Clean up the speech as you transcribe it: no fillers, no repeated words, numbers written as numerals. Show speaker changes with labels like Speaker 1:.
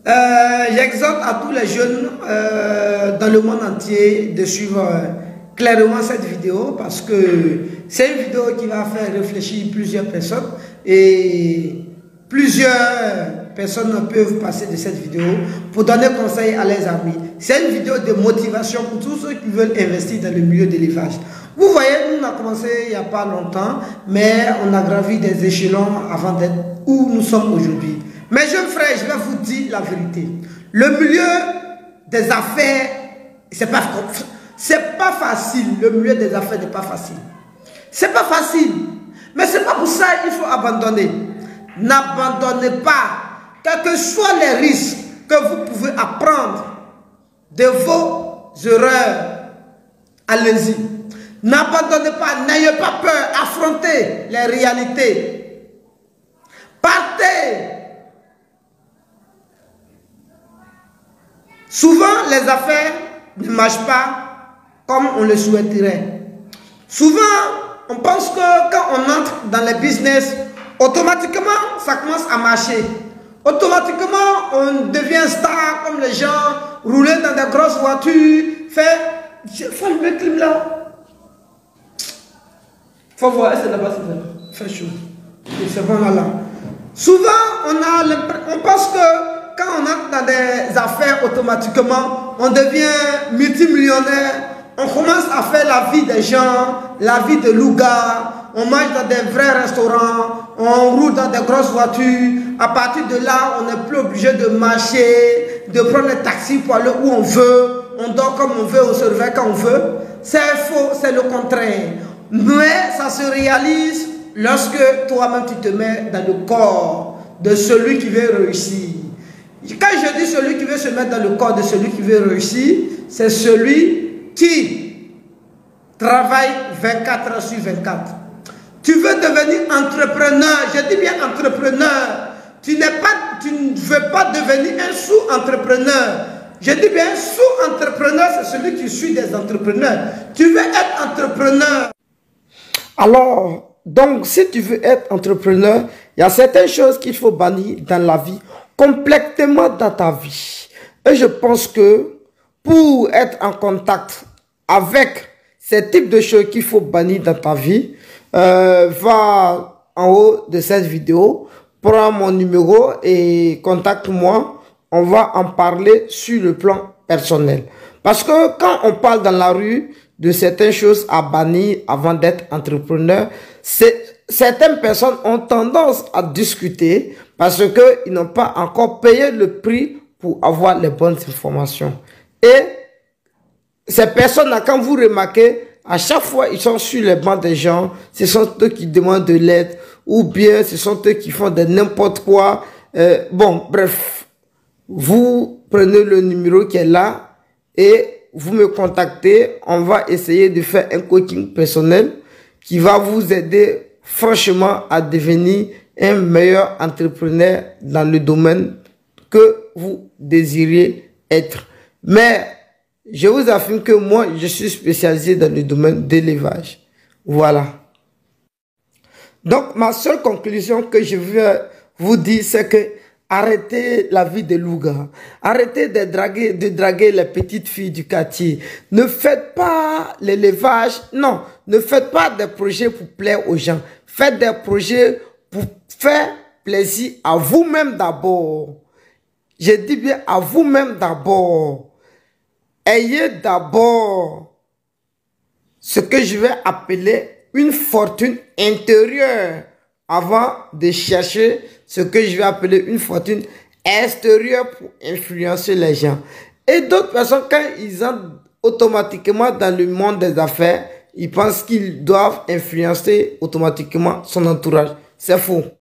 Speaker 1: J'exhorte à tous les jeunes dans le monde entier de suivre clairement cette vidéo parce que c'est une vidéo qui va faire réfléchir plusieurs personnes et plusieurs personnes peuvent passer de cette vidéo pour donner conseil à leurs amis. C'est une vidéo de motivation pour tous ceux qui veulent investir dans le milieu de l'élevage. Vous voyez, nous on a commencé il n'y a pas longtemps, mais on a gravi des échelons avant d'être où nous sommes aujourd'hui. Mes jeunes frères, je vais vous dire la vérité. Le milieu des affaires, c'est pas facile. Le milieu des affaires n'est pas facile. C'est pas facile. Mais c'est pas pour ça qu'il faut abandonner. N'abandonnez pas. Quels que soient les risques que vous pouvez apprendre de vos erreurs, allez-y. N'abandonnez pas, n'ayez pas peur, affrontez les réalités. Partez. Souvent, les affaires ne marchent pas comme on le souhaiterait. Souvent, on pense que quand on entre dans les business, automatiquement, ça commence à marcher. Automatiquement, on devient star comme les gens, rouler dans des grosses voitures, faire... Il faut allumer le clim là. Faut voir, c'est là-bas, c'est fait chaud. C'est vraiment là. Souvent, on pense que quand on entre dans des affaires, automatiquement, on devient multimillionnaire. On commence à faire la vie des gens, la vie de louga. On mange dans des vrais restaurants, on roule dans des grosses voitures. À partir de là, on n'est plus obligé de marcher, de prendre un taxi pour aller où on veut. On dort comme on veut, on se réveille quand on veut. C'est faux, c'est le contraire. Mais ça se réalise lorsque toi-même tu te mets dans le corps de celui qui veut réussir. Quand je dis celui qui veut se mettre dans le corps de celui qui veut réussir, c'est celui qui travaille 24 heures sur 24. Tu veux devenir entrepreneur, je dis bien entrepreneur. Tu ne veux pas devenir un sous-entrepreneur. Je dis bien sous-entrepreneur, c'est celui qui suit des entrepreneurs. Tu veux être entrepreneur. Alors, donc, si tu veux être entrepreneur, il y a certaines choses qu'il faut bannir dans la vie, complètement dans ta vie. Et je pense que pour être en contact avec ces types de choses qu'il faut bannir dans ta vie, va en haut de cette vidéo, prends mon numéro et contacte-moi. On va en parler sur le plan personnel. Parce que quand on parle dans la rue de certaines choses à bannir avant d'être entrepreneur, certaines personnes ont tendance à discuter parce qu'ils n'ont pas encore payé le prix pour avoir les bonnes informations. Et ces personnes-là, quand vous remarquez, à chaque fois, ils sont sur les bancs des gens, ce sont eux qui demandent de l'aide, ou bien ce sont eux qui font de n'importe quoi. Bon, bref, vous prenez le numéro qui est là et vous me contactez. On va essayer de faire un coaching personnel qui va vous aider franchement à devenir un meilleur entrepreneur dans le domaine que vous désirez être. Mais je vous affirme que moi, je suis spécialisé dans le domaine de l'élevage. Voilà. Donc, ma seule conclusion que je veux vous dire, c'est que arrêtez la vie de louga. Arrêtez de draguer les petites filles du quartier. Ne faites pas l'élevage. Non, ne faites pas des projets pour plaire aux gens. Faites des projets pour faire plaisir à vous-même d'abord. Je dis bien à vous-même d'abord. Ayez d'abord ce que je vais appeler une fortune intérieure avant de chercher ce que je vais appeler une fortune extérieure pour influencer les gens. Et d'autres personnes, quand ils entrent automatiquement dans le monde des affaires, ils pensent qu'ils doivent influencer automatiquement son entourage. C'est faux.